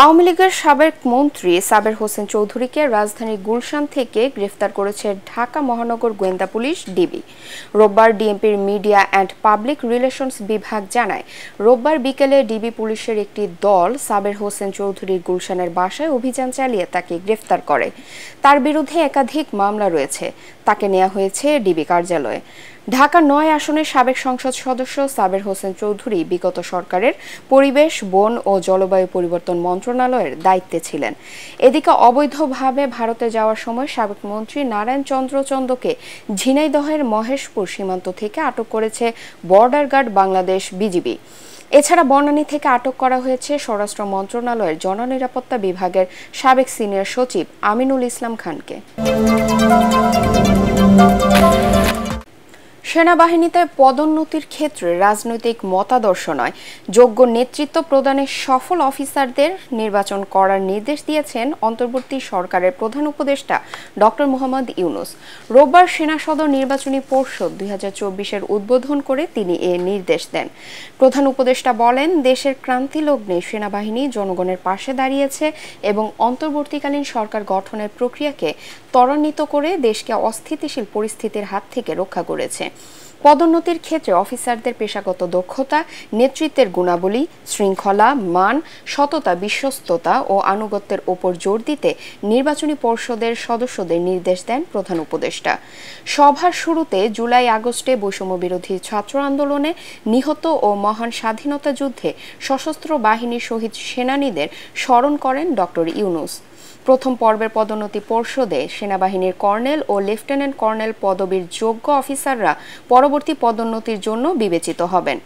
আওয়ামী লীগের সাবেক মন্ত্রী সাবের হোসেন চৌধুরীকে রাজধানীর গুলশান থেকে গ্রেফতার করেছে ঢাকা মহানগর গোয়েন্দা পুলিশ ডিবি। রোববার ডিএমপির মিডিয়া অ্যান্ড পাবলিক রিলেশনস বিভাগ জানায়, রোববার বিকেলে ডিবি পুলিশের একটি দল সাবের হোসেন চৌধুরীর গুলশানের বাসায় অভিযান চালিয়ে তাকে গ্রেফতার করে। তার বিরুদ্ধে একাধিক মামলা রয়েছে। তাকে নেওয়া হয়েছে ডিবি কার্যালয়ে। ঢাকা ৯ আসনের সাবেক সংসদ সদস্য সাবের হোসেন চৌধুরী বিগত সরকারের পরিবেশ, বন ও জলবায়ু পরিবর্তন মন্ত্রণালয়ের দায়িত্বে ছিলেন। এদিকে অবৈধভাবে ভারতে যাওয়ার সময় সাবেক মন্ত্রী নারায়ণ চন্দ্র চন্দকে ঝিনাইদহের মহেশপুর সীমান্ত থেকে আটক করেছে বর্ডার গার্ড বাংলাদেশ বিজিবি। এছাড়া বনানী থেকে আটক করা হয়েছে স্বরাষ্ট্র মন্ত্রণালয়ের জননিরাপত্তা বিভাগের সাবেক সিনিয়র সচিব আমিনুল ইসলাম খানকে। সেনাবাহিনীতে পদোন্নতির ক্ষেত্রে রাজনৈতিক মতাদর্শ নয়, যোগ্য নেতৃত্ব প্রদানে সফল অফিসারদের নির্বাচন করার নির্দেশ দিয়েছেন অন্তর্বর্তী সরকারের প্রধান উপদেষ্টা ডক্টর মোহাম্মদ ইউনূস। রোববার সেনা সদর নির্বাচনী পর্ষদ ২০২৪-এর উদ্বোধন করে তিনি এ নির্দেশ দেন। প্রধান উপদেষ্টা বলেন, দেশের ক্রান্তি লগ্নে সেনাবাহিনী জনগণের পাশে দাঁড়িয়েছে এবং অন্তর্বর্তীকালীন সরকার গঠনের প্রক্রিয়াকে ত্বরান্বিত করে দেশকে অস্থিতিশীল পরিস্থিতির হাত থেকে রক্ষা করেছে। পদোন্নতির ক্ষেত্রে অফিসারদের পেশাগত দক্ষতা, নেতৃত্বের গুণাবলী, শৃঙ্খলা, মান, সততা, বিশ্বস্ততা ও আনুগত্যের ওপর জোর দিতে নির্বাচনী পর্ষদের সদস্যদের নির্দেশ দেন প্রধান উপদেষ্টা। সভার শুরুতে জুলাই-আগস্টে বৈষম্যবিরোধী ছাত্র আন্দোলনে নিহত ও মহান স্বাধীনতা যুদ্ধে সশস্ত্র বাহিনীর শহীদ সেনানীদের স্মরণ করেন ডক্টর ইউনূস। প্রথম পর্বের পদোন্নতি পর্ষদে সেনাবাহিনীর কর্নেল ও লেফটেন্যান্ট কর্নেল পদবীর যোগ্য অফিসাররা পরবর্তী পদোন্নতির জন্য বিবেচিত হবেন।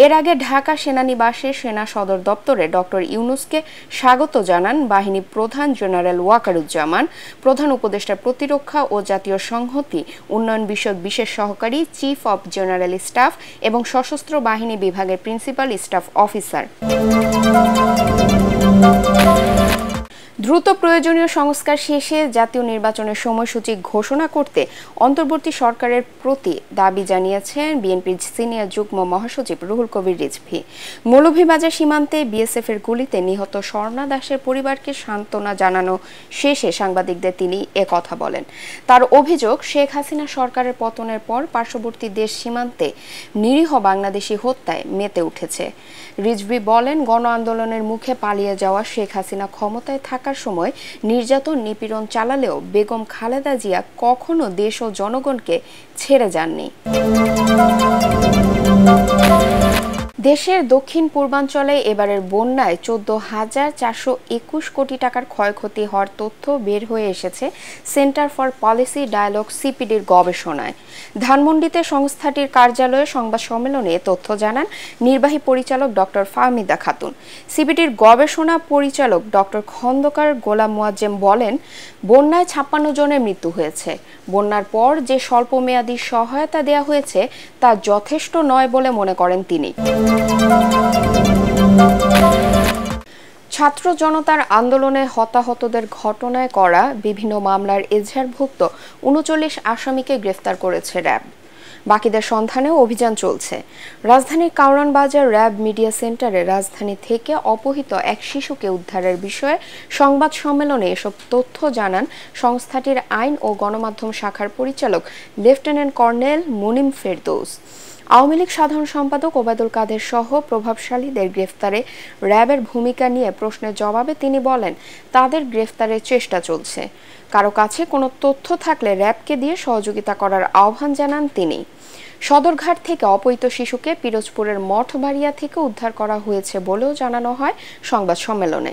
এর আগে ঢাকা সেনানিবাসে সেনা সদর দপ্তরে ডক্টর ইউনূসকে স্বাগত জানান বাহিনী প্রধান জেনারেল ওয়াকারুজ্জামান, প্রধান উপদেষ্টার প্রতিরক্ষা ও জাতীয় সংহতি উন্নয়ন বিষয়ক বিশেষ সহকারী চিফ অব জেনারেল স্টাফ এবং সশস্ত্র বাহিনী বিভাগের প্রিন্সিপাল স্টাফ অফিসার। দ্রুত প্রয়োজনীয় সংস্কার শেষে জাতীয় নির্বাচনের সময়সূচি ঘোষণা করতে অন্তর্বর্তী সরকারের প্রতি দাবি জানিয়েছেন বিএনপির সিনিয়র যুগ্ম মহাসচিব রুহুল কবির রিজভী। মৌলভীবাজার সীমান্তে বিএসএফের গুলিতে নিহত স্বর্ণা দাসের পরিবারকে সান্ত্বনা জানানো শেষে সাংবাদিকদের তিনি একথা বলেন। তার অভিযোগ, শেখ হাসিনা সরকারের পতনের পর পার্শ্ববর্তী দেশ সীমান্তে নিরীহ বাংলাদেশি হত্যায় মেতে উঠেছে। রিজভী বলেন, গণ আন্দোলনের মুখে পালিয়ে যাওয়া শেখ হাসিনা ক্ষমতায় থাকার সময় নির্যাতন নিপীড়ন চালালেও বেগম খালেদা জিয়া কখনো দেশ ও জনগণকে ছেড়ে যাননি। দেশের দক্ষিণ পূর্বাঞ্চলে এবারের বন্যায় 14,421 কোটি টাকার ক্ষয়ক্ষতি হওয়ার তথ্য বের হয়ে এসেছে সেন্টার ফর পলিসি ডায়ালগ সিপিডির গবেষণায়। ধানমন্ডিতে সংস্থাটির কার্যালয়ে সংবাদ সম্মেলনে এ তথ্য জানান নির্বাহী পরিচালক ডক্টর ফাহমিদা খাতুন। সিপিডির গবেষণা পরিচালক ডক্টর খন্দকার গোলাম মুয়াজ্জেম বলেন, বন্যায় 56 জনের মৃত্যু হয়েছে। বন্যার পর যে স্বল্পমেয়াদী সহায়তা দেওয়া হয়েছে তা যথেষ্ট নয় বলে মনে করেন তিনি। ছাত্র জনতার আন্দোলনে হতাহতদের ঘটনায় করা বিভিন্ন মামলার এজাহারভুক্ত ৩৯ আসামিকে গ্রেফতার করেছে র্যাব। বাকিদের সন্ধানেও অভিযান চলছে। রাজধানীর কাউরান বাজার র্যাব মিডিয়া সেন্টারে রাজধানী থেকে অপহৃত এক শিশুকে উদ্ধারের বিষয়ে সংবাদ সম্মেলনে এসব তথ্য জানান সংস্থাটির আইন ও গণমাধ্যম শাখার পরিচালক লেফটেন্যান্ট কর্নেল মুনিম ফেরদৌস। আওয়ামী লীগ সাধারণ সম্পাদক ওবায়দুল কাদের সহ প্রভাবশালীদের গ্রেফতারে র্যাবের ভূমিকা নিয়ে প্রশ্নের জবাবে তিনি বলেন, তাদের গ্রেফতারের চেষ্টা চলছে। কারো কাছে কোনো তথ্য থাকলে র্যাবকে দিয়ে সহযোগিতা করার আহ্বান জানান তিনি। সদরঘাট থেকে অপহৃত শিশুকে পিরোজপুরের মঠবাড়িয়া থেকে উদ্ধার করা হয়েছে বলেও জানানো হয় সংবাদ সম্মেলনে।